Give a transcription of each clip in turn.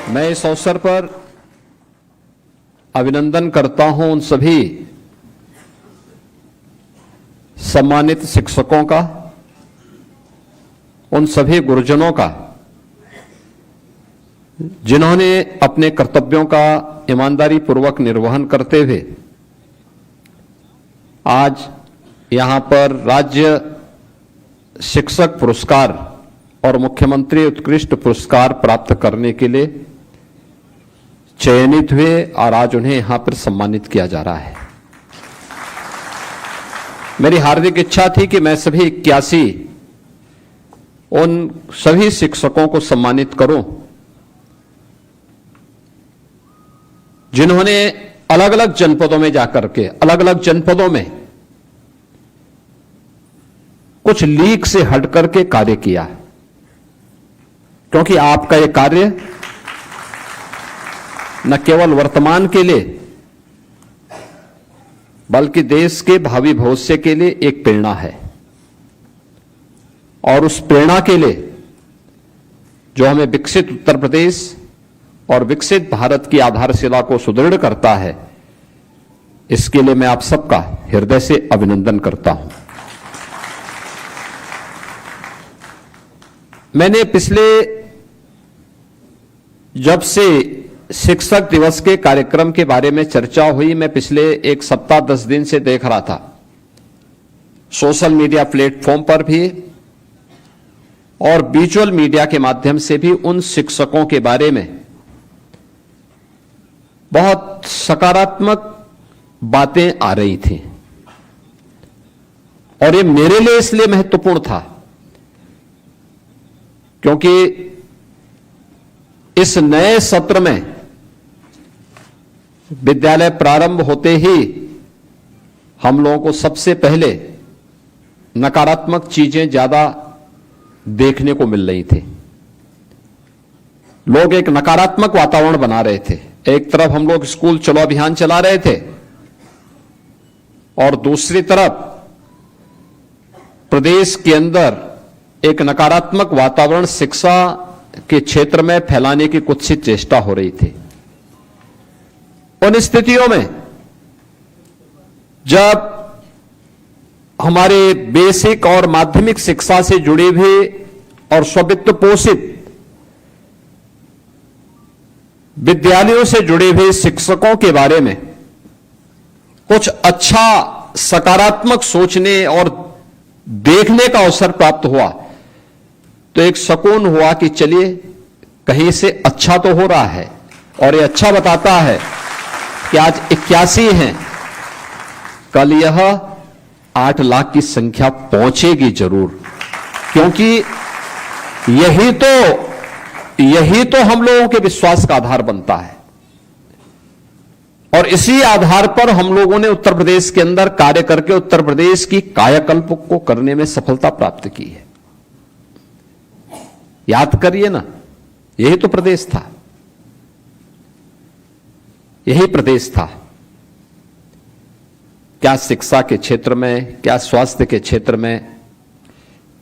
मैं इस अवसर पर अभिनंदन करता हूं उन सभी सम्मानित शिक्षकों का, उन सभी गुरुजनों का जिन्होंने अपने कर्तव्यों का ईमानदारी पूर्वक निर्वहन करते हुए आज यहां पर राज्य शिक्षक पुरस्कार और मुख्यमंत्री उत्कृष्ट पुरस्कार प्राप्त करने के लिए चयनित हुए और आज उन्हें यहां पर सम्मानित किया जा रहा है। मेरी हार्दिक इच्छा थी कि मैं सभी 81 उन सभी शिक्षकों को सम्मानित करूं जिन्होंने अलग अलग जनपदों में जाकर के अलग अलग जनपदों में कुछ लीक से हट करके कार्य किया, क्योंकि आपका यह कार्य न केवल वर्तमान के लिए बल्कि देश के भावी भविष्य के लिए एक प्रेरणा है। और उस प्रेरणा के लिए जो हमें विकसित उत्तर प्रदेश और विकसित भारत की आधारशिला को सुदृढ़ करता है, इसके लिए मैं आप सबका हृदय से अभिनंदन करता हूं। मैंने पिछले जब से शिक्षक दिवस के कार्यक्रम के बारे में चर्चा हुई, मैं पिछले एक सप्ताह 10 दिन से देख रहा था सोशल मीडिया प्लेटफॉर्म पर भी और विजुअल मीडिया के माध्यम से भी उन शिक्षकों के बारे में बहुत सकारात्मक बातें आ रही थी। और ये मेरे लिए इसलिए महत्वपूर्ण था क्योंकि इस नए सत्र में विद्यालय प्रारंभ होते ही हम लोगों को सबसे पहले नकारात्मक चीजें ज्यादा देखने को मिल रही थी। लोग एक नकारात्मक वातावरण बना रहे थे। एक तरफ हम लोग स्कूल चलो अभियान चला रहे थे और दूसरी तरफ प्रदेश के अंदर एक नकारात्मक वातावरण शिक्षा के क्षेत्र में फैलाने की कुत्सित चेष्टा हो रही थी। उन स्थितियों में जब हमारे बेसिक और माध्यमिक शिक्षा से जुड़े हुए और स्ववित्त पोषित विद्यालयों से जुड़े हुए शिक्षकों के बारे में कुछ अच्छा सकारात्मक सोचने और देखने का अवसर प्राप्त हुआ, तो एक सुकून हुआ कि चलिए कहीं से अच्छा तो हो रहा है। और ये अच्छा बताता है कि आज 81 हैं, कल यह 8 लाख की संख्या पहुंचेगी जरूर, क्योंकि यही तो हम लोगों के विश्वास का आधार बनता है। और इसी आधार पर हम लोगों ने उत्तर प्रदेश के अंदर कार्य करके उत्तर प्रदेश की कायाकल्प को करने में सफलता प्राप्त की है। याद करिए ना, यही तो प्रदेश था, यही प्रदेश था। क्या शिक्षा के क्षेत्र में, क्या स्वास्थ्य के क्षेत्र में,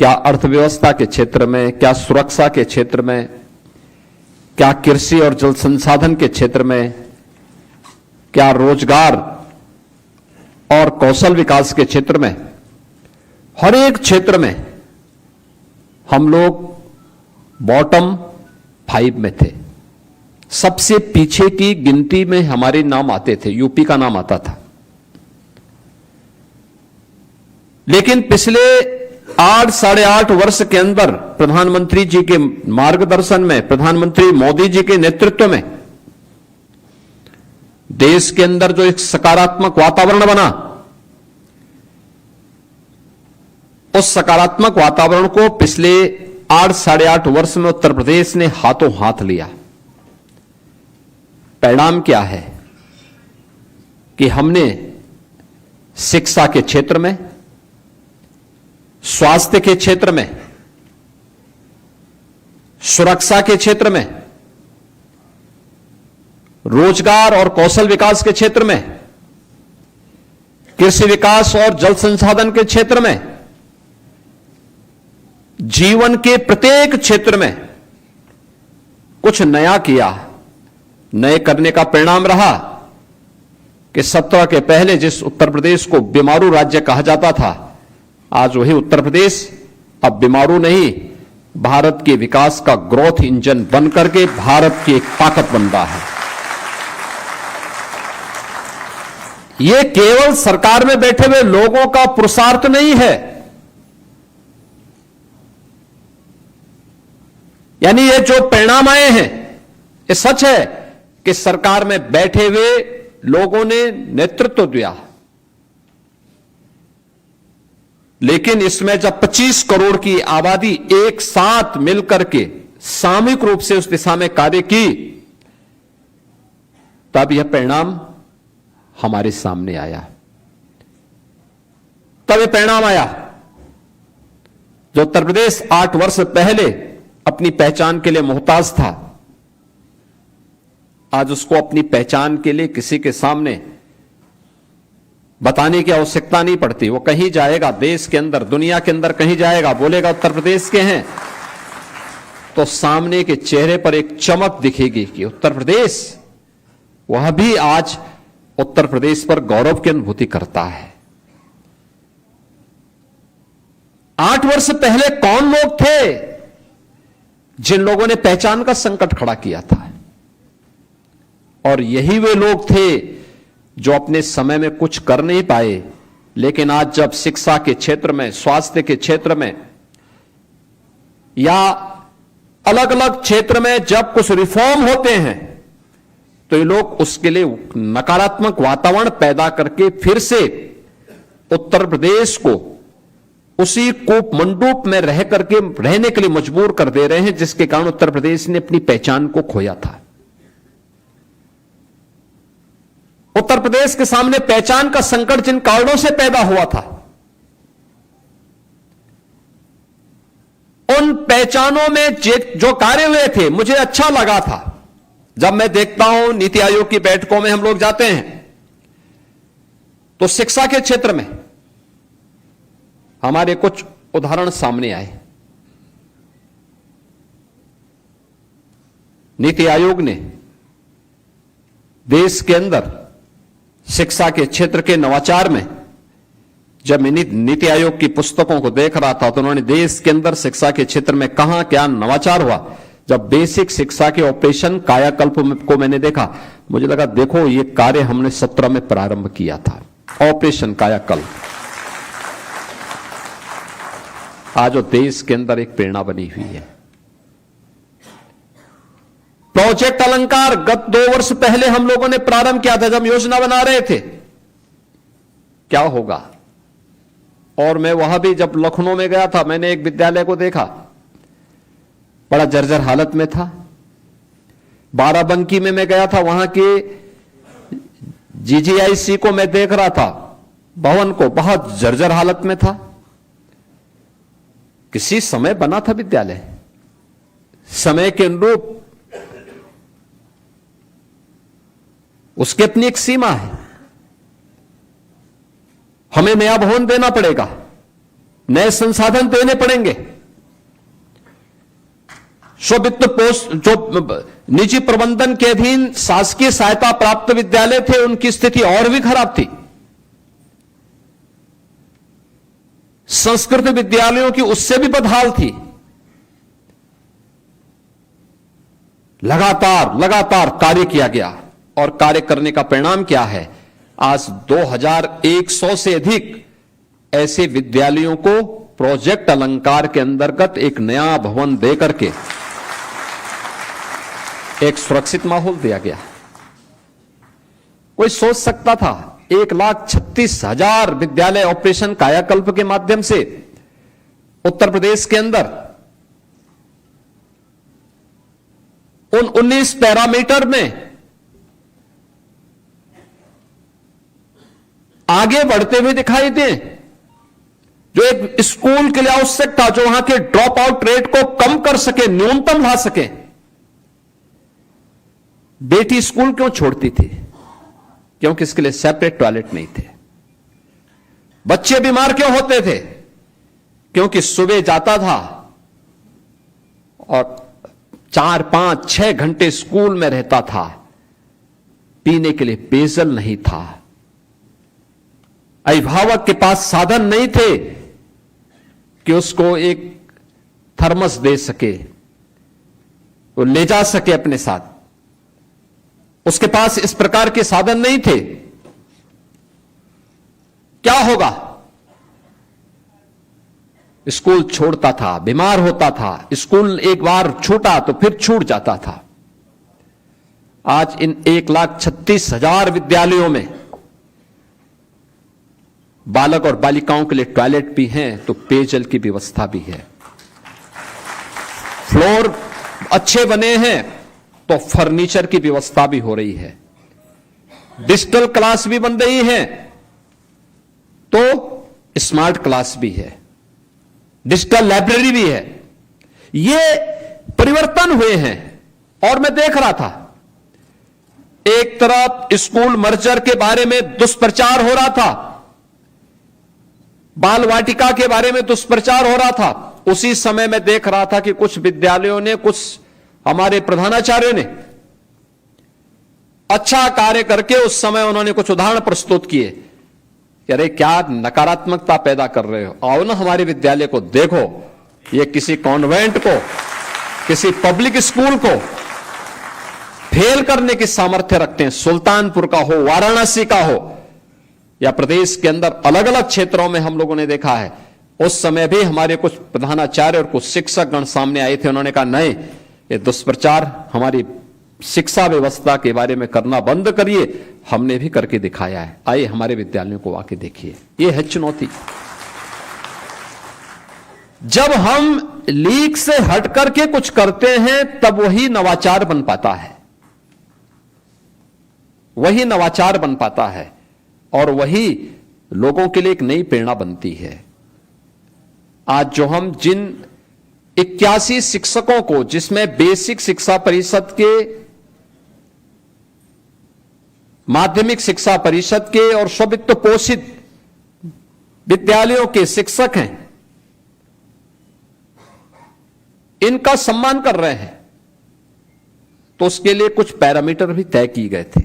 क्या अर्थव्यवस्था के क्षेत्र में, क्या सुरक्षा के क्षेत्र में, क्या कृषि और जल संसाधन के क्षेत्र में, क्या रोजगार और कौशल विकास के क्षेत्र में, हर एक क्षेत्र में हम लोग बॉटम 5 में थे। सबसे पीछे की गिनती में हमारे नाम आते थे, यूपी का नाम आता था। लेकिन पिछले 8-8.5 वर्ष के अंदर प्रधानमंत्री जी के मार्गदर्शन में, प्रधानमंत्री मोदी जी के नेतृत्व में देश के अंदर जो एक सकारात्मक वातावरण बना, उस सकारात्मक वातावरण को पिछले 8-8.5 वर्ष में उत्तर प्रदेश ने हाथों हाथ लिया। परिणाम क्या है कि हमने शिक्षा के क्षेत्र में, स्वास्थ्य के क्षेत्र में, सुरक्षा के क्षेत्र में, रोजगार और कौशल विकास के क्षेत्र में, कृषि विकास और जल संसाधन के क्षेत्र में, जीवन के प्रत्येक क्षेत्र में कुछ नया किया। नए करने का परिणाम रहा कि 17 के पहले जिस उत्तर प्रदेश को बीमारू राज्य कहा जाता था, आज वही उत्तर प्रदेश अब बीमारू नहीं, भारत के विकास का ग्रोथ इंजन बनकर के भारत की एक ताकत बन रहा है। यह केवल सरकार में बैठे हुए लोगों का पुरुषार्थ नहीं है, यानी ये जो परिणाम आए हैं ये सच है कि सरकार में बैठे हुए लोगों ने नेतृत्व दिया, लेकिन इसमें जब 25 करोड़ की आबादी एक साथ मिलकर के सामूहिक रूप से उस दिशा में कार्य की, तब यह परिणाम हमारे सामने आया। तब यह परिणाम आया जो उत्तर प्रदेश 8 वर्ष पहले अपनी पहचान के लिए मोहताज था, आज उसको अपनी पहचान के लिए किसी के सामने बताने की आवश्यकता नहीं पड़ती। वो कहीं जाएगा, देश के अंदर, दुनिया के अंदर कहीं जाएगा, बोलेगा उत्तर प्रदेश के हैं, तो सामने के चेहरे पर एक चमक दिखेगी कि उत्तर प्रदेश, वह भी आज उत्तर प्रदेश पर गौरव की अनुभूति करता है। 8 वर्ष पहले कौन लोग थे जिन लोगों ने पहचान का संकट खड़ा किया था? और यही वे लोग थे जो अपने समय में कुछ कर नहीं पाए, लेकिन आज जब शिक्षा के क्षेत्र में, स्वास्थ्य के क्षेत्र में या अलग अलग क्षेत्र में जब कुछ रिफॉर्म होते हैं, तो ये लोग उसके लिए नकारात्मक वातावरण पैदा करके फिर से उत्तर प्रदेश को उसी कूप मंडूप में रह करके रहने के लिए मजबूर कर दे रहे हैं, जिसके कारण उत्तर प्रदेश ने अपनी पहचान को खोया था। उत्तर प्रदेश के सामने पहचान का संकट जिन कारणों से पैदा हुआ था, उन पहचानों में जो कार्य हुए थे, मुझे अच्छा लगा था। जब मैं देखता हूं नीति आयोग की बैठकों में हम लोग जाते हैं, तो शिक्षा के क्षेत्र में हमारे कुछ उदाहरण सामने आए। नीति आयोग ने देश के अंदर शिक्षा के क्षेत्र के नवाचार में, जब मैं नीति आयोग की पुस्तकों को देख रहा था, तो उन्होंने देश के अंदर शिक्षा के क्षेत्र में कहां क्या नवाचार हुआ। जब बेसिक शिक्षा के ऑपरेशन कायाकल्प को मैंने देखा, मुझे लगा देखो ये कार्य हमने 17 में प्रारंभ किया था, ऑपरेशन कायाकल्प। आज वो देश के अंदर एक प्रेरणा बनी हुई है। प्रोजेक्ट अलंकार गत 2 वर्ष पहले हम लोगों ने प्रारंभ किया था, जब योजना बना रहे थे क्या होगा। और मैं वहां भी जब लखनऊ में गया था, मैंने एक विद्यालय को देखा, बड़ा जर्जर हालत में था। बाराबंकी में मैं गया था, वहां के जीजीआईसी को मैं देख रहा था, भवन को, बहुत जर्जर हालत में था। किसी समय बना था विद्यालय, समय के अनुरूप उसकी अपनी एक सीमा है। हमें नया भवन देना पड़ेगा, नए संसाधन देने पड़ेंगे। स्ववित्त पोस्ट जो निजी प्रबंधन के अधीन शासकीय सहायता प्राप्त विद्यालय थे, उनकी स्थिति और भी खराब थी। संस्कृत विद्यालयों की उससे भी बदहाल थी। लगातार कार्य किया गया, और कार्य करने का परिणाम क्या है? आज 2100 से अधिक ऐसे विद्यालयों को प्रोजेक्ट अलंकार के अंतर्गत एक नया भवन देकर के एक सुरक्षित माहौल दिया गया। कोई सोच सकता था 1,36,000 विद्यालय ऑपरेशन कायाकल्प के माध्यम से उत्तर प्रदेश के अंदर उन 19 पैरामीटर में आगे बढ़ते हुए दिखाई दे, जो एक स्कूल के लिए आवश्यक था, जो वहां के ड्रॉप आउट रेट को कम कर सके, न्यूनतम ला सके। बेटी स्कूल क्यों छोड़ती थी? क्योंकि इसके लिए सेपरेट टॉयलेट नहीं थे। बच्चे बीमार क्यों होते थे? क्योंकि सुबह जाता था और 4, 5, 6 घंटे स्कूल में रहता था, पीने के लिए पेयजल नहीं था, अभिभावक के पास साधन नहीं थे कि उसको एक थर्मस दे सके, वो ले जा सके अपने साथ, उसके पास इस प्रकार के साधन नहीं थे। क्या होगा? स्कूल छोड़ता था, बीमार होता था, स्कूल एक बार छूटा तो फिर छूट जाता था। आज इन 1,36,000 विद्यालयों में बालक और बालिकाओं के लिए टॉयलेट भी हैं, तो पेयजल की व्यवस्था भी है। फ्लोर अच्छे बने हैं तो फर्नीचर की व्यवस्था भी हो रही है। डिजिटल क्लास भी बन रही है तो स्मार्ट क्लास भी है, डिजिटल लाइब्रेरी भी है। ये परिवर्तन हुए हैं। और मैं देख रहा था, एक तरफ स्कूल मर्जर के बारे में दुष्प्रचार हो रहा था, बाल वाटिका के बारे में दुष्प्रचार हो रहा था, उसी समय मैं देख रहा था कि कुछ विद्यालयों ने, कुछ हमारे प्रधानाचार्यों ने अच्छा कार्य करके उस समय उन्होंने कुछ उदाहरण प्रस्तुत किए। अरे क्या नकारात्मकता पैदा कर रहे हो, आओ ना हमारे विद्यालय को देखो, ये किसी कॉन्वेंट को, किसी पब्लिक स्कूल को फेल करने की सामर्थ्य रखते हैं। सुल्तानपुर का हो, वाराणसी का हो, या प्रदेश के अंदर अलग अलग क्षेत्रों में हम लोगों ने देखा है। उस समय भी हमारे कुछ प्रधानाचार्य और कुछ शिक्षक गण सामने आए थे, उन्होंने कहा नहीं, ये दुष्प्रचार हमारी शिक्षा व्यवस्था के बारे में करना बंद करिए। हमने भी करके दिखाया है, आइए हमारे विद्यालयों को आके देखिए। ये है चुनौती। जब हम लीक से हट करके कुछ करते हैं तब वही नवाचार बन पाता है, वही नवाचार बन पाता है और वही लोगों के लिए एक नई प्रेरणा बनती है। आज जो हम जिन 81 शिक्षकों को, जिसमें बेसिक शिक्षा परिषद के, माध्यमिक शिक्षा परिषद के और स्ववित्त पोषित विद्यालयों के शिक्षक हैं, इनका सम्मान कर रहे हैं, तो उसके लिए कुछ पैरामीटर भी तय किए गए थे।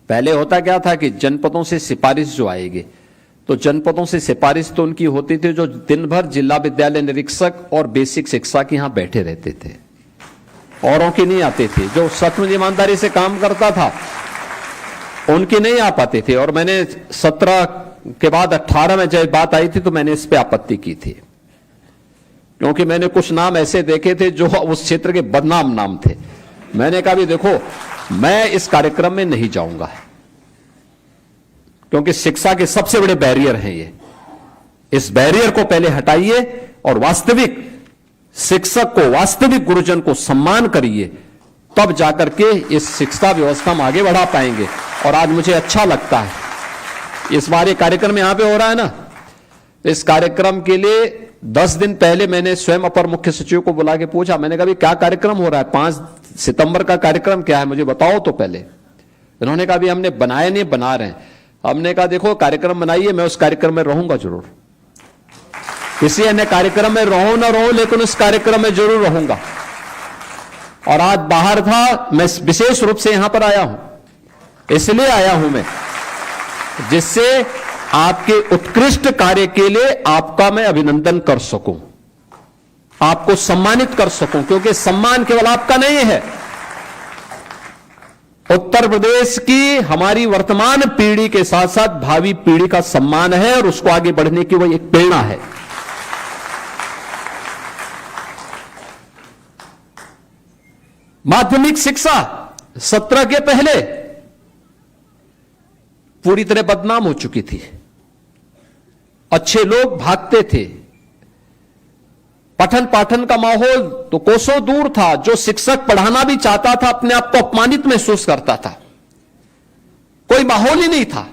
पहले होता क्या था कि जनपदों से सिफारिश जो आएगी, तो जनपदों से सिफारिश तो उनकी होती थी जो दिन भर जिला विद्यालय निरीक्षक और बेसिक शिक्षा के यहां बैठे रहते थे, औरों की नहीं आते थे। जो सचमुच ईमानदारी से काम करता था उनकी नहीं आ पाते थे। और मैंने 17 के बाद 18 में जब बात आई थी तो मैंने इस पे आपत्ति की थी, क्योंकि मैंने कुछ नाम ऐसे देखे थे जो उस क्षेत्र के बदनाम नाम थे। मैंने कहा भी देखो, मैं इस कार्यक्रम में नहीं जाऊंगा, क्योंकि शिक्षा के सबसे बड़े बैरियर हैं ये। इस बैरियर को पहले हटाइए और वास्तविक शिक्षक को, वास्तविक गुरुजन को सम्मान करिए, तब जाकर के इस शिक्षा व्यवस्था में आगे बढ़ा पाएंगे। और आज मुझे अच्छा लगता है, इस बार ये कार्यक्रम यहां पे हो रहा है ना, इस कार्यक्रम के लिए 10 दिन पहले मैंने स्वयं अपर मुख्य सचिव को बुला के पूछा, मैंने कहा क्या कार्यक्रम हो रहा है, 5 सितंबर का कार्यक्रम क्या है, मुझे बताओ तो पहले। उन्होंने कहा भी हमने बनाया नहीं, बना रहे हैं। हमने कहा देखो कार्यक्रम बनाइए, मैं उस कार्यक्रम में रहूंगा जरूर, किसी अन्य कार्यक्रम में रहूं ना रहूं, लेकिन उस कार्यक्रम में जरूर रहूंगा। और आज बाहर था, मैं विशेष रूप से यहां पर आया हूं, इसलिए आया हूं मैं, जिससे आपके उत्कृष्ट कार्य के लिए आपका मैं अभिनंदन कर सकूं, आपको सम्मानित कर सकूं, क्योंकि सम्मान केवल आपका नहीं है, उत्तर प्रदेश की हमारी वर्तमान पीढ़ी के साथ साथ भावी पीढ़ी का सम्मान है और उसको आगे बढ़ने की वह एक प्रेरणा है। माध्यमिक शिक्षा 17 के पहले पूरी तरह बदनाम हो चुकी थी, अच्छे लोग भागते थे, पठन पाठन का माहौल तो कोसों दूर था। जो शिक्षक पढ़ाना भी चाहता था अपने आप को अपमानित महसूस करता था, कोई माहौल ही नहीं था।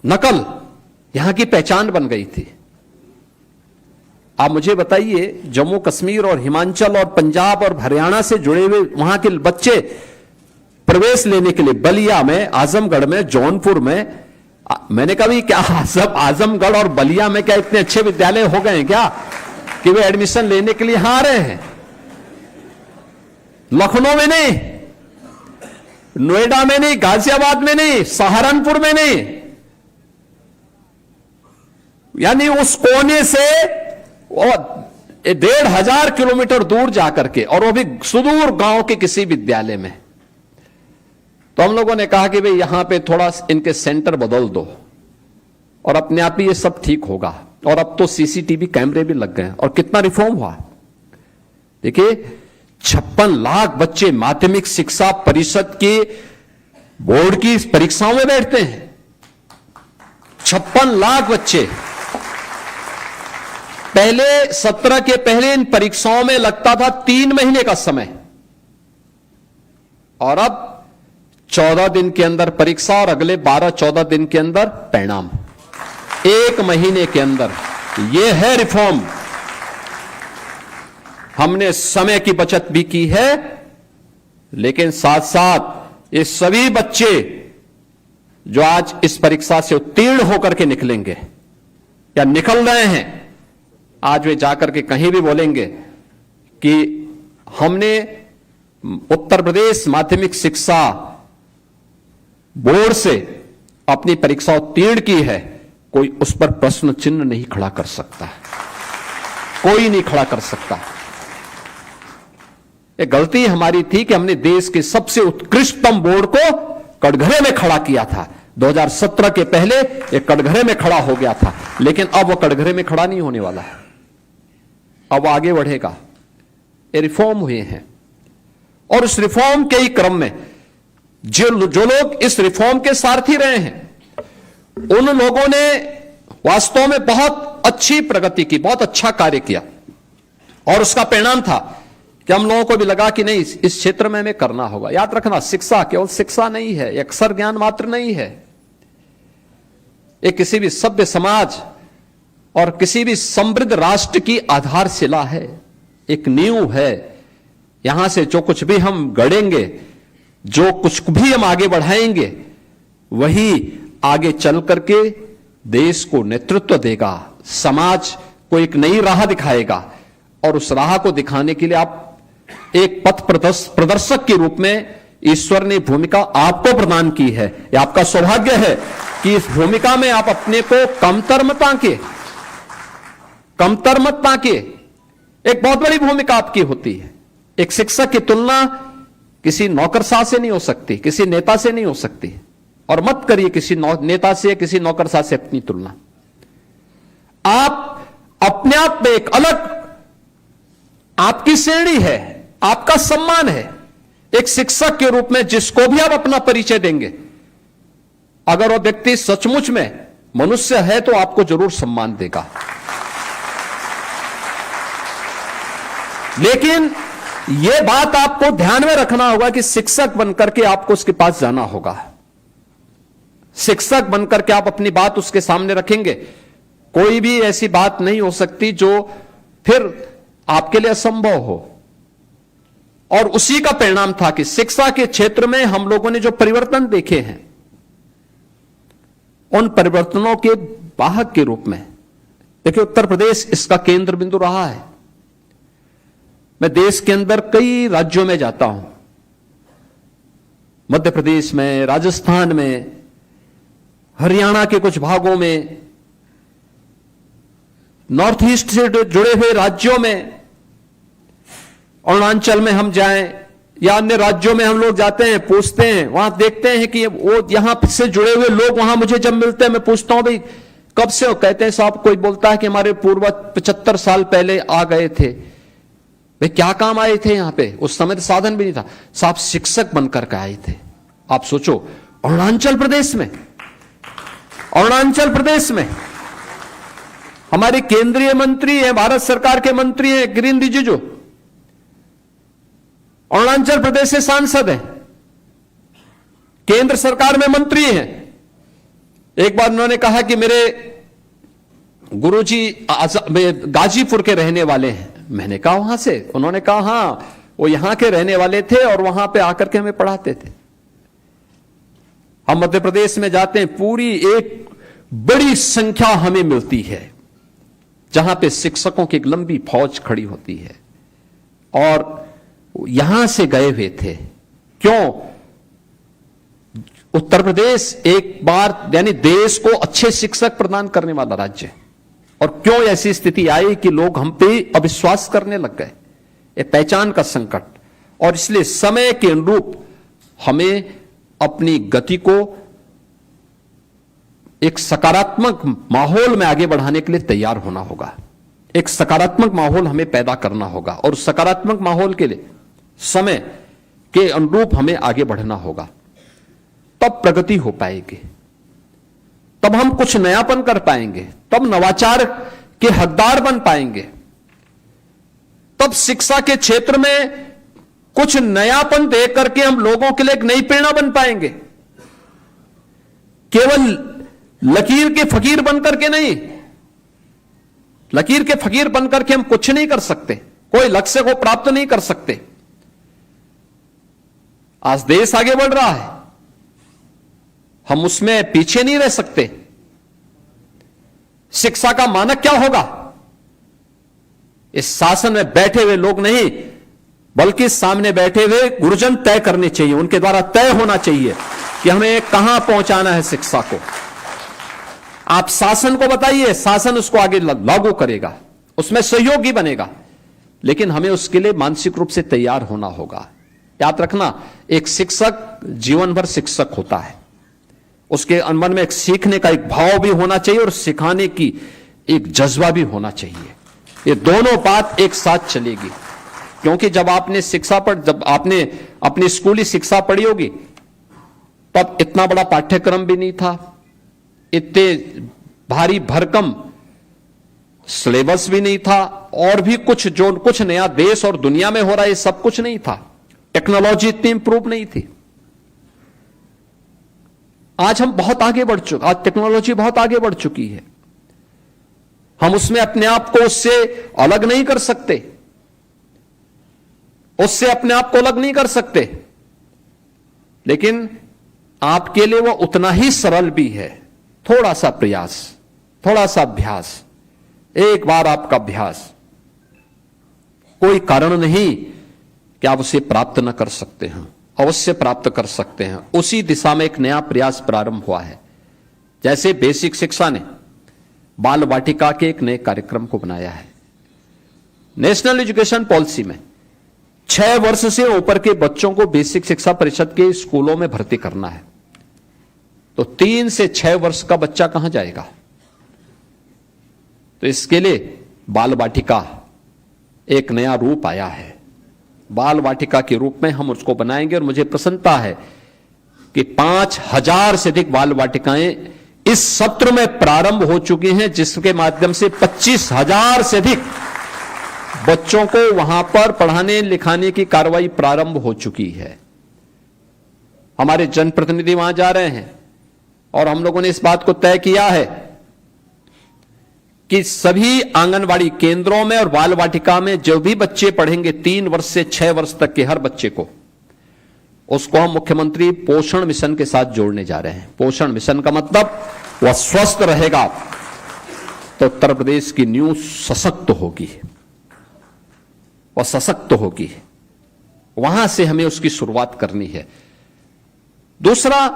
नकल यहां की पहचान बन गई थी। आप मुझे बताइए, जम्मू कश्मीर और हिमाचल और पंजाब और हरियाणा से जुड़े हुए वहां के बच्चे प्रवेश लेने के लिए बलिया में, आजमगढ़ में, जौनपुर में, मैंने कहा क्या सब आजमगढ़ और बलिया में क्या इतने अच्छे विद्यालय हो गए हैं क्या? कि वे एडमिशन लेने के लिए यहां आ रहे हैं। लखनऊ में नहीं, नोएडा में नहीं, गाजियाबाद में नहीं, सहारनपुर में नहीं, यानी उस कोने से 1,500 किलोमीटर दूर जाकर के, और वो भी सुदूर गांव के किसी विद्यालय में। तो हम लोगों ने कहा कि भाई यहां पे थोड़ा इनके सेंटर बदल दो और अपने आप ही ये सब ठीक होगा। और अब तो सीसीटीवी कैमरे भी लग गए और कितना रिफॉर्म हुआ। देखिए 56 लाख बच्चे माध्यमिक शिक्षा परिषद के बोर्ड की परीक्षाओं में बैठते हैं। 56 लाख बच्चे। पहले सत्र के पहले इन परीक्षाओं में लगता था 3 महीने का समय, और अब 14 दिन के अंदर परीक्षा और अगले 12-14 दिन के अंदर परिणाम, 1 महीने के अंदर। यह है रिफॉर्म। हमने समय की बचत भी की है, लेकिन साथ साथ ये सभी बच्चे जो आज इस परीक्षा से उत्तीर्ण होकर के निकलेंगे या निकल रहे हैं, आज वे जाकर के कहीं भी बोलेंगे कि हमने उत्तर प्रदेश माध्यमिक शिक्षा बोर्ड से अपनी परीक्षा उत्तीर्ण की है। कोई उस पर प्रश्न चिन्ह नहीं खड़ा कर सकता, कोई नहीं खड़ा कर सकता। ये गलती हमारी थी कि हमने देश के सबसे उत्कृष्टतम बोर्ड को कटघरे में खड़ा किया था। 2017 के पहले ये कटघरे में खड़ा हो गया था, लेकिन अब वो कटघरे में खड़ा नहीं होने वाला है, अब आगे बढ़ेगा। ये रिफॉर्म हुए हैं, और उस रिफॉर्म के ही क्रम में जो लोग इस रिफॉर्म के सारथी रहे हैं, उन लोगों ने वास्तव में बहुत अच्छी प्रगति की, बहुत अच्छा कार्य किया। और उसका परिणाम था कि हम लोगों को भी लगा कि नहीं, इस क्षेत्र में हमें करना होगा। याद रखना, शिक्षा केवल शिक्षा नहीं है, अक्षर ज्ञान मात्र नहीं है। एक किसी भी सभ्य समाज और किसी भी समृद्ध राष्ट्र की आधारशिला है, एक नींव है। यहां से जो कुछ भी हम गढ़ेंगे, जो कुछ भी हम आगे बढ़ाएंगे, वही आगे चल करके देश को नेतृत्व देगा, समाज को एक नई राह दिखाएगा। और उस राह को दिखाने के लिए आप एक पथ प्रदर्शक के रूप में ईश्वर ने भूमिका आपको प्रदान की है। यह आपका सौभाग्य है कि इस भूमिका में आप अपने को कमतर मत ताके। एक बहुत बड़ी भूमिका आपकी होती है। एक शिक्षक की तुलना किसी नौकरशाह से नहीं हो सकती, किसी नेता से नहीं हो सकती, और मत करिए किसी नेता से, किसी नौकरशाह से अपनी तुलना। आप अपने आप में एक अलग आपकी श्रेणी है, आपका सम्मान है। एक शिक्षक के रूप में जिसको भी आप अपना परिचय देंगे, अगर वो व्यक्ति सचमुच में मनुष्य है तो आपको जरूर सम्मान देगा। लेकिन यह बात आपको ध्यान में रखना होगा कि शिक्षक बनकर के आपको उसके पास जाना होगा। शिक्षक बनकर के आप अपनी बात उसके सामने रखेंगे, कोई भी ऐसी बात नहीं हो सकती जो फिर आपके लिए असंभव हो। और उसी का परिणाम था कि शिक्षा के क्षेत्र में हम लोगों ने जो परिवर्तन देखे हैं, उन परिवर्तनों के वाहक के रूप में देखिए उत्तर प्रदेश इसका केंद्र बिंदु रहा है। मैं देश के अंदर कई राज्यों में जाता हूं, मध्य प्रदेश में, राजस्थान में, हरियाणा के कुछ भागों में, नॉर्थ ईस्ट से जुड़े हुए राज्यों में, अरुणाचल में हम जाएं या अन्य राज्यों में हम लोग जाते हैं, पूछते हैं, वहां देखते हैं कि वो यहां से जुड़े हुए लोग वहां मुझे जब मिलते हैं, मैं पूछता हूं भाई कब से हो, कहते हैं साहब, कोई बोलता है कि हमारे पूर्वज 75 साल पहले आ गए थे। वे क्या काम आए थे यहां पे? उस समय तो साधन भी नहीं था साहब, शिक्षक बनकर के आए थे। आप सोचो, अरुणाचल प्रदेश में हमारे केंद्रीय मंत्री हैं, भारत सरकार के मंत्री हैं किरेन रिजिजू, अरुणाचल प्रदेश से सांसद हैं, केंद्र सरकार में मंत्री हैं। एक बार उन्होंने कहा कि मेरे गुरुजी गाजीपुर के रहने वाले हैं। मैंने कहा वहां से? उन्होंने कहा हां, वो यहां के रहने वाले थे और वहां पे आकर के हमें पढ़ाते थे। हम मध्य प्रदेश में जाते हैं, पूरी एक बड़ी संख्या हमें मिलती है जहां पे शिक्षकों की एक लंबी फौज खड़ी होती है और यहां से गए हुए थे। क्यों? उत्तर प्रदेश एक बार यानी देश को अच्छे शिक्षक प्रदान करने वाला राज्य है, और क्यों ऐसी स्थिति आई कि लोग हम पे अविश्वास करने लग गए? ये पहचान का संकट। और इसलिए समय के अनुरूप हमें अपनी गति को एक सकारात्मक माहौल में आगे बढ़ाने के लिए तैयार होना होगा। एक सकारात्मक माहौल हमें पैदा करना होगा, और सकारात्मक माहौल के लिए समय के अनुरूप हमें आगे बढ़ना होगा। तब प्रगति हो पाएगी, तब हम कुछ नयापन कर पाएंगे, तब नवाचार के हकदार बन पाएंगे, तब शिक्षा के क्षेत्र में कुछ नयापन दे करके हम लोगों के लिए एक नई प्रेरणा बन पाएंगे। केवल लकीर के फकीर बनकर के नहीं, लकीर के फकीर बनकर के हम कुछ नहीं कर सकते, कोई लक्ष्य को प्राप्त नहीं कर सकते। आज देश आगे बढ़ रहा है, हम उसमें पीछे नहीं रह सकते। शिक्षा का मानक क्या होगा? इस शासन में बैठे हुए लोग नहीं, बल्कि सामने बैठे हुए गुरुजन तय करने चाहिए, उनके द्वारा तय होना चाहिए कि हमें कहां पहुंचाना है शिक्षा को। आप शासन को बताइए, शासन उसको आगे लागू करेगा, उसमें सहयोगी बनेगा, लेकिन हमें उसके लिए मानसिक रूप से तैयार होना होगा। याद रखना, एक शिक्षक जीवन भर शिक्षक होता है, उसके मन में एक सीखने का एक भाव भी होना चाहिए और सिखाने की एक जज्बा भी होना चाहिए। ये दोनों बात एक साथ चलेगी, क्योंकि जब आपने जब आपने अपनी स्कूली शिक्षा पढ़ी होगी, तब इतना बड़ा पाठ्यक्रम भी नहीं था, इतने भारी भरकम सिलेबस भी नहीं था, और भी कुछ नया देश और दुनिया में हो रहा है, ये सब कुछ नहीं था। टेक्नोलॉजी इतनी इंप्रूव नहीं थी। आज हम बहुत आगे बढ़ चुके, आज टेक्नोलॉजी बहुत आगे बढ़ चुकी है। हम उसमें अपने आप को उससे अलग नहीं कर सकते, उससे अपने आप को अलग नहीं कर सकते, लेकिन आपके लिए वो उतना ही सरल भी है। थोड़ा सा प्रयास, थोड़ा सा अभ्यास, एक बार आपका अभ्यास, कोई कारण नहीं कि आप उसे प्राप्त न कर सकते हैं, अवश्य प्राप्त कर सकते हैं। उसी दिशा में एक नया प्रयास प्रारंभ हुआ है। जैसे बेसिक शिक्षा ने बाल वाटिका के एक नए कार्यक्रम को बनाया है। नेशनल एजुकेशन पॉलिसी में 6 वर्ष से ऊपर के बच्चों को बेसिक शिक्षा परिषद के स्कूलों में भर्ती करना है, तो 3 से 6 वर्ष का बच्चा कहां जाएगा? तो इसके लिए बाल वाटिका एक नया रूप आया है। बाल वाटिका के रूप में हम उसको बनाएंगे, और मुझे प्रसन्नता है कि 5000 से अधिक बाल वाटिकाएं इस सत्र में प्रारंभ हो चुकी हैं, जिसके माध्यम से 25,000 से अधिक बच्चों को वहां पर पढ़ाने लिखाने की कार्रवाई प्रारंभ हो चुकी है। हमारे जनप्रतिनिधि वहां जा रहे हैं, और हम लोगों ने इस बात को तय किया है कि सभी आंगनवाड़ी केंद्रों में और बाल वाटिका में जो भी बच्चे पढ़ेंगे 3 वर्ष से 6 वर्ष तक के हर बच्चे को, उसको हम मुख्यमंत्री पोषण मिशन के साथ जोड़ने जा रहे हैं। पोषण मिशन का मतलब वह स्वस्थ रहेगा तो उत्तर प्रदेश की नींव सशक्त होगी, वह सशक्त होगी। वहां से हमें उसकी शुरुआत करनी है। दूसरा,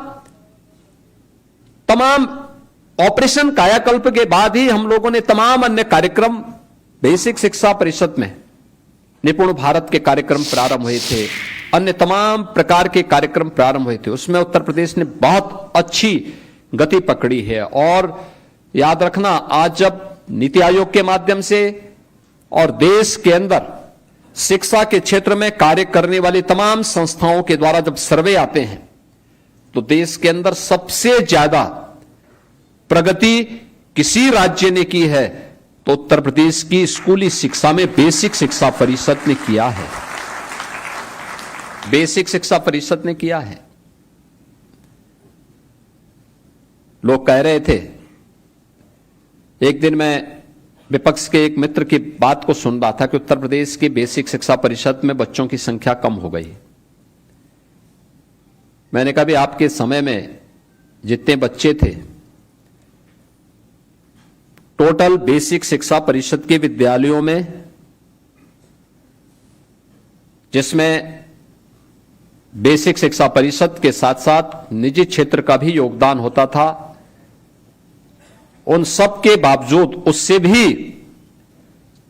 तमाम ऑपरेशन कायाकल्प के बाद ही हम लोगों ने तमाम अन्य कार्यक्रम बेसिक शिक्षा परिषद में, निपुण भारत के कार्यक्रम प्रारंभ हुए थे, अन्य तमाम प्रकार के कार्यक्रम प्रारंभ हुए थे। उसमें उत्तर प्रदेश ने बहुत अच्छी गति पकड़ी है। और याद रखना, आज जब नीति आयोग के माध्यम से और देश के अंदर शिक्षा के क्षेत्र में कार्य करने वाली तमाम संस्थाओं के द्वारा जब सर्वे आते हैं, तो देश के अंदर सबसे ज्यादा प्रगति किसी राज्य ने की है तो उत्तर प्रदेश की स्कूली शिक्षा में बेसिक शिक्षा परिषद ने किया है। बेसिक शिक्षा परिषद ने किया है। लोग कह रहे थे, एक दिन मैं विपक्ष के एक मित्र की बात को सुन रहा था कि उत्तर प्रदेश की बेसिक शिक्षा परिषद में बच्चों की संख्या कम हो गई। मैंने कहा भी आपके समय में जितने बच्चे थे टोटल बेसिक शिक्षा परिषद के विद्यालयों में, जिसमें बेसिक शिक्षा परिषद के साथ साथ निजी क्षेत्र का भी योगदान होता था, उन सब के बावजूद उससे भी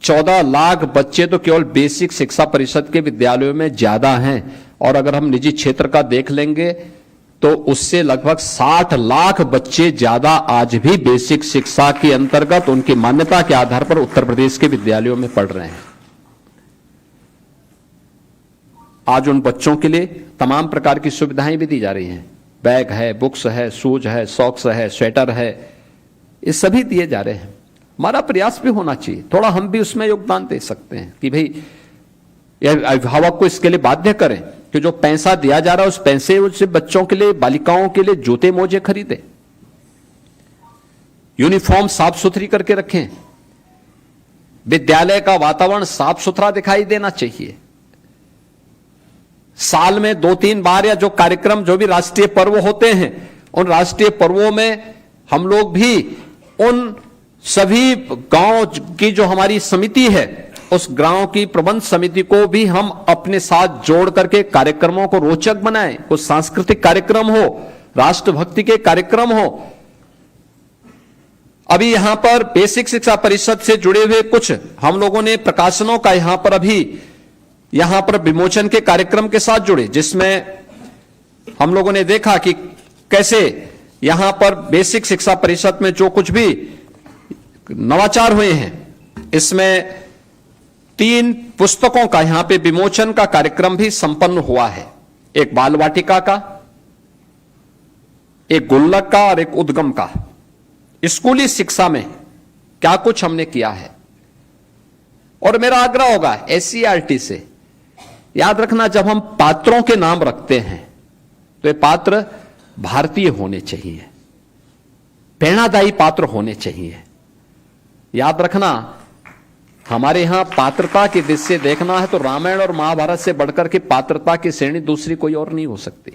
14 लाख बच्चे तो केवल बेसिक शिक्षा परिषद के विद्यालयों में ज्यादा हैं। और अगर हम निजी क्षेत्र का देख लेंगे तो उससे लगभग 60 लाख बच्चे ज्यादा आज भी बेसिक शिक्षा के अंतर्गत उनकी मान्यता के आधार पर उत्तर प्रदेश के विद्यालयों में पढ़ रहे हैं। आज उन बच्चों के लिए तमाम प्रकार की सुविधाएं भी दी जा रही हैं। बैग है, बुक्स है, शूज है, सॉक्स है, स्वेटर है, ये सभी दिए जा रहे हैं। हमारा प्रयास भी होना चाहिए, थोड़ा हम भी उसमें योगदान दे सकते हैं कि भाई अभिभावक को इसके लिए बाध्य करें कि जो पैसा दिया जा रहा है उस पैसे से बच्चों के लिए, बालिकाओं के लिए जूते मोजे खरीदे, यूनिफॉर्म साफ सुथरी करके रखें, विद्यालय का वातावरण साफ सुथरा दिखाई देना चाहिए। साल में 2-3 बार या जो कार्यक्रम, जो भी राष्ट्रीय पर्व होते हैं, उन राष्ट्रीय पर्वों में हम लोग भी उन सभी गांव की जो हमारी समिति है, उस गांव की प्रबंध समिति को भी हम अपने साथ जोड़ करके कार्यक्रमों को रोचक बनाएं। कुछ सांस्कृतिक कार्यक्रम हो, राष्ट्रभक्ति के कार्यक्रम हो। अभी यहां पर बेसिक शिक्षा परिषद से जुड़े हुए कुछ हम लोगों ने प्रकाशनों का यहां पर अभी यहां पर विमोचन के कार्यक्रम के साथ जुड़े, जिसमें हम लोगों ने देखा कि कैसे यहां पर बेसिक शिक्षा परिषद में जो कुछ भी नवाचार हुए हैं, इसमें 3 पुस्तकों का यहां पे विमोचन का कार्यक्रम भी संपन्न हुआ है। एक बाल वाटिका का, एक गुल्लक का और एक उद्गम का। स्कूली शिक्षा में क्या कुछ हमने किया है। और मेरा आग्रह होगा एससीईआरटी से, याद रखना जब हम पात्रों के नाम रखते हैं तो ये पात्र भारतीय होने चाहिए, प्रेरणादायी पात्र होने चाहिए। याद रखना, हमारे यहां पात्रता की दृष्टि से देखना है तो रामायण और महाभारत से बढ़कर के पात्रता की श्रेणी दूसरी कोई और नहीं हो सकती,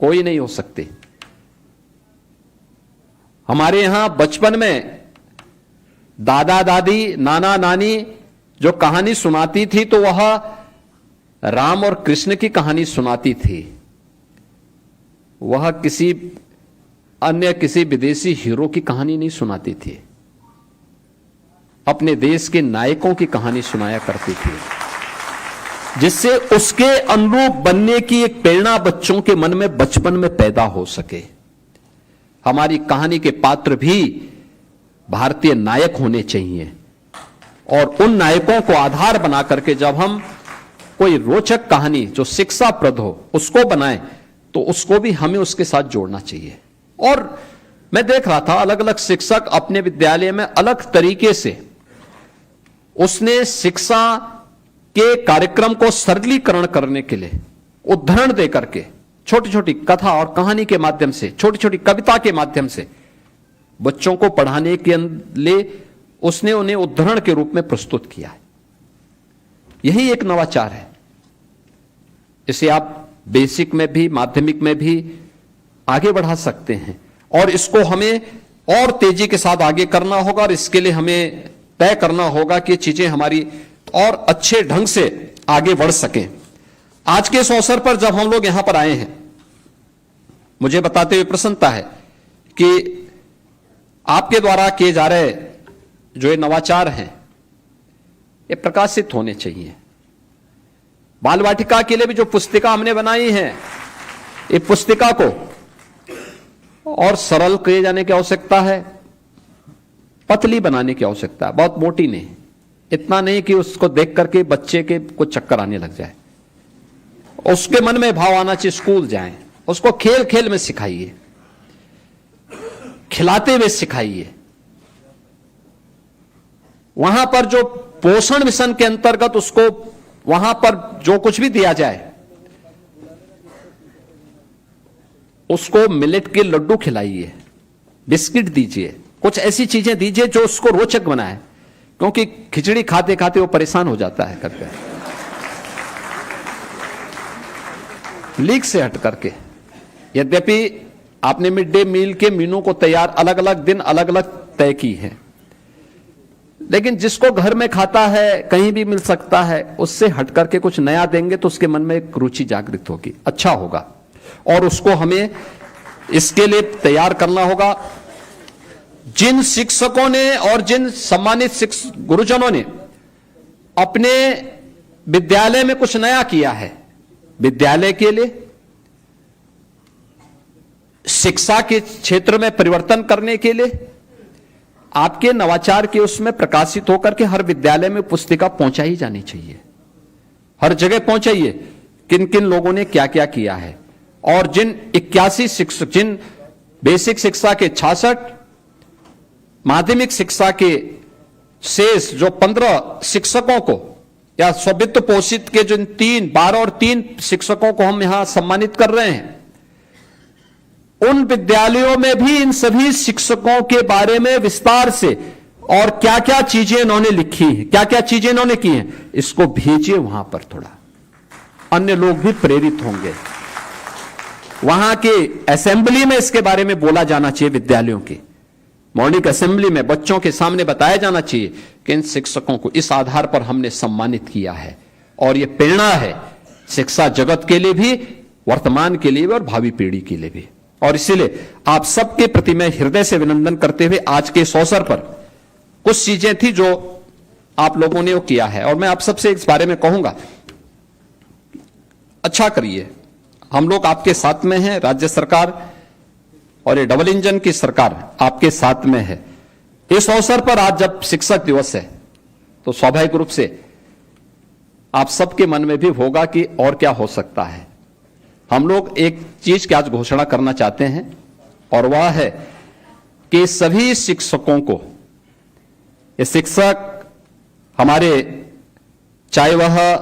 कोई नहीं हो सकती। हमारे यहां बचपन में दादा दादी, नाना नानी जो कहानी सुनाती थी तो वह राम और कृष्ण की कहानी सुनाती थी, वह किसी अन्य किसी विदेशी हीरो की कहानी नहीं सुनाती थी, अपने देश के नायकों की कहानी सुनाया करती थी, जिससे उसके अनुरूप बनने की एक प्रेरणा बच्चों के मन में बचपन में पैदा हो सके। हमारी कहानी के पात्र भी भारतीय नायक होने चाहिए और उन नायकों को आधार बना करके जब हम कोई रोचक कहानी जो शिक्षाप्रद हो उसको बनाएं तो उसको भी हमें उसके साथ जोड़ना चाहिए। और मैं देख रहा था अलग अलग शिक्षक अपने विद्यालय में अलग तरीके से उसने शिक्षा के कार्यक्रम को सरलीकरण करने के लिए उदाहरण देकर के छोटी छोटी कथा और कहानी के माध्यम से, छोटी छोटी कविता के माध्यम से बच्चों को पढ़ाने के लिए उसने उन्हें उदाहरण के रूप में प्रस्तुत किया है। यही एक नवाचार है। इसे आप बेसिक में भी, माध्यमिक में भी आगे बढ़ा सकते हैं और इसको हमें और तेजी के साथ आगे करना होगा और इसके लिए हमें तय करना होगा कि चीजें हमारी और अच्छे ढंग से आगे बढ़ सकें। आज के इस अवसर पर जब हम लोग यहां पर आए हैं, मुझे बताते हुए प्रसन्नता है कि आपके द्वारा किए जा रहे जो ये नवाचार हैं ये प्रकाशित होने चाहिए। बाल वाटिका के लिए भी जो पुस्तिका हमने बनाई है, ये पुस्तिका को और सरल किए जाने की आवश्यकता है, पतली बनाने की आवश्यकता है, बहुत मोटी नहीं, इतना नहीं कि उसको देख करके बच्चे के को चक्कर आने लग जाए। उसके मन में भाव आना चाहिए, स्कूल जाएं, उसको खेल खेल में सिखाइए, खिलाते हुए सिखाइए। वहां पर जो पोषण मिशन के अंतर्गत उसको वहां पर जो कुछ भी दिया जाए उसको मिलेट के लड्डू खिलाइए, बिस्किट दीजिए, कुछ ऐसी चीजें दीजिए जो उसको रोचक बनाए, क्योंकि खिचड़ी खाते खाते वो परेशान हो जाता है करके लीक से हट करके। यद्यपि आपने मिड डे मील के मेनू को तैयार अलग अलग दिन अलग अलग तय की है, लेकिन जिसको घर में खाता है, कहीं भी मिल सकता है, उससे हट करके कुछ नया देंगे तो उसके मन में एक रुचि जागृत होगी, अच्छा होगा। और उसको हमें इसके लिए तैयार करना होगा। जिन शिक्षकों ने और जिन सम्मानित गुरुजनों ने अपने विद्यालय में कुछ नया किया है, विद्यालय के लिए, शिक्षा के क्षेत्र में परिवर्तन करने के लिए, आपके नवाचार के उसमें प्रकाशित होकर के हर विद्यालय में पुस्तिका पहुंचाई जानी चाहिए, हर जगह पहुंचाइए किन किन लोगों ने क्या क्या किया है। और जिन 81 शिक्षक, जिन बेसिक शिक्षा के 66, माध्यमिक शिक्षा के शेष जो 15 शिक्षकों को या स्ववित्त पोषित के जिन 12 और 3 शिक्षकों को हम यहां सम्मानित कर रहे हैं, उन विद्यालयों में भी इन सभी शिक्षकों के बारे में विस्तार से और क्या क्या चीजें इन्होंने लिखी हैं, क्या क्या चीजें इन्होंने की हैं, इसको भेजिए वहां पर। थोड़ा अन्य लोग भी प्रेरित होंगे। वहां के असेंबली में इसके बारे में बोला जाना चाहिए, विद्यालयों की मॉर्निंग असेंबली में बच्चों के सामने बताया जाना चाहिए कि इन शिक्षकों को इस आधार पर हमने सम्मानित किया है। और यह प्रेरणा है शिक्षा जगत के लिए भी, वर्तमान के लिए भी और भावी पीढ़ी के लिए भी। और इसीलिए आप सबके प्रति मैं हृदय से अभिनंदन करते हुए आज के इस अवसर पर कुछ चीजें थी जो आप लोगों ने वो किया है, और मैं आप सबसे इस बारे में कहूंगा, अच्छा करिए। हम लोग आपके साथ में हैं, राज्य सरकार और ये डबल इंजन की सरकार आपके साथ में है। इस अवसर पर आज जब शिक्षक दिवस है तो स्वाभाविक रूप से आप सबके मन में भी होगा कि और क्या हो सकता है। हम लोग एक चीज की आज घोषणा करना चाहते हैं, और वह है कि सभी शिक्षकों को, ये शिक्षक हमारे चाहे वह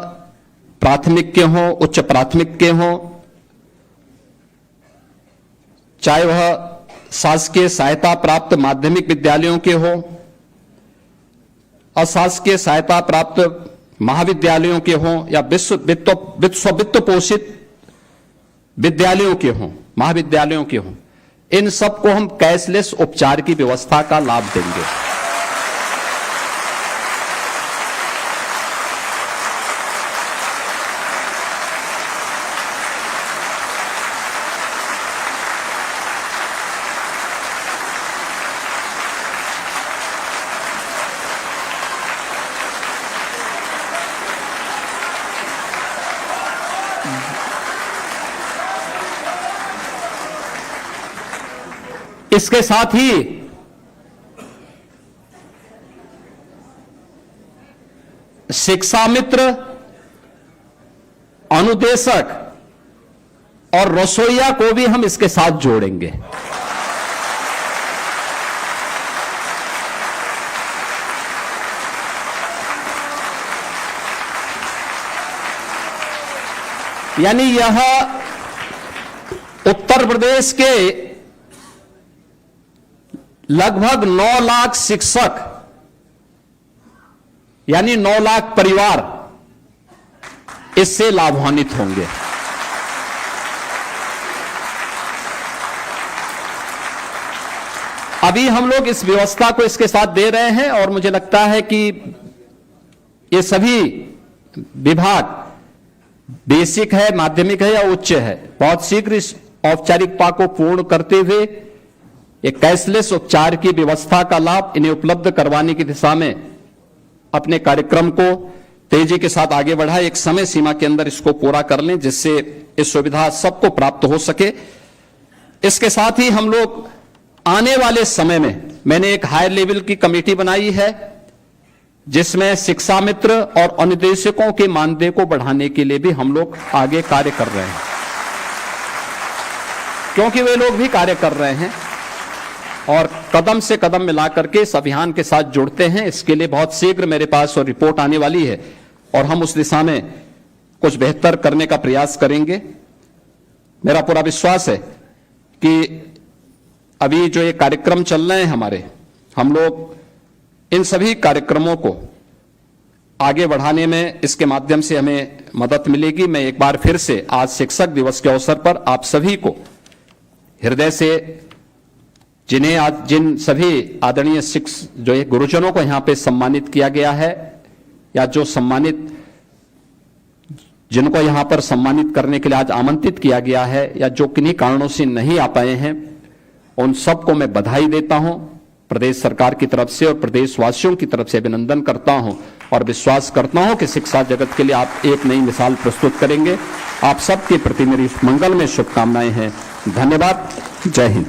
प्राथमिक के हों, उच्च प्राथमिक के हों, चाहे वह शासकीय सहायता प्राप्त माध्यमिक विद्यालयों के हों, अशासकीय सहायता प्राप्त महाविद्यालयों के हों, या वित्त पोषित विद्यालयों के हों, महाविद्यालयों के हों, इन सबको हम कैशलेस उपचार की व्यवस्था का लाभ देंगे। इसके साथ ही शिक्षा मित्र, अनुदेशक और रसोइया को भी हम इसके साथ जोड़ेंगे। यानी यह उत्तर प्रदेश के लगभग 9 लाख शिक्षक यानी 9 लाख परिवार इससे लाभान्वित होंगे। अभी हम लोग इस व्यवस्था को इसके साथ दे रहे हैं, और मुझे लगता है कि ये सभी विभाग, बेसिक है, माध्यमिक है या उच्च है, बहुत शीघ्र इस औपचारिकता को पूर्ण करते हुए एक कैशलेस उपचार की व्यवस्था का लाभ इन्हें उपलब्ध करवाने की दिशा में अपने कार्यक्रम को तेजी के साथ आगे बढ़ाए, एक समय सीमा के अंदर इसको पूरा कर लें, जिससे इस सुविधा सबको प्राप्त हो सके। इसके साथ ही हम लोग आने वाले समय में, मैंने एक हायर लेवल की कमेटी बनाई है जिसमें शिक्षा मित्र और अनुदेशकों के मानदेय को बढ़ाने के लिए भी हम लोग आगे कार्य कर रहे हैं, क्योंकि वे लोग भी कार्य कर रहे हैं और कदम से कदम मिला करके इस अभियान के साथ जुड़ते हैं। इसके लिए बहुत शीघ्र मेरे पास और रिपोर्ट आने वाली है, और हम उस दिशा में कुछ बेहतर करने का प्रयास करेंगे। मेरा पूरा विश्वास है कि अभी जो ये कार्यक्रम चल रहे हैं हमारे, हम लोग इन सभी कार्यक्रमों को आगे बढ़ाने में इसके माध्यम से हमें मदद मिलेगी। मैं एक बार फिर से आज शिक्षक दिवस के अवसर पर आप सभी को हृदय से जिन्हें आज जिन सभी आदरणीय जो है गुरुजनों को यहां पे सम्मानित किया गया है, या जो सम्मानित जिनको यहां पर सम्मानित करने के लिए आज आमंत्रित किया गया है, या जो किन्हीं कारणों से नहीं आ पाए हैं, उन सबको मैं बधाई देता हूं, प्रदेश सरकार की तरफ से और प्रदेशवासियों की तरफ से अभिनंदन करता हूं और विश्वास करता हूं कि शिक्षा जगत के लिए आप एक नई मिसाल प्रस्तुत करेंगे। आप सबके प्रति मेरी मंगल में शुभकामनाएं हैं। धन्यवाद। जय हिंद।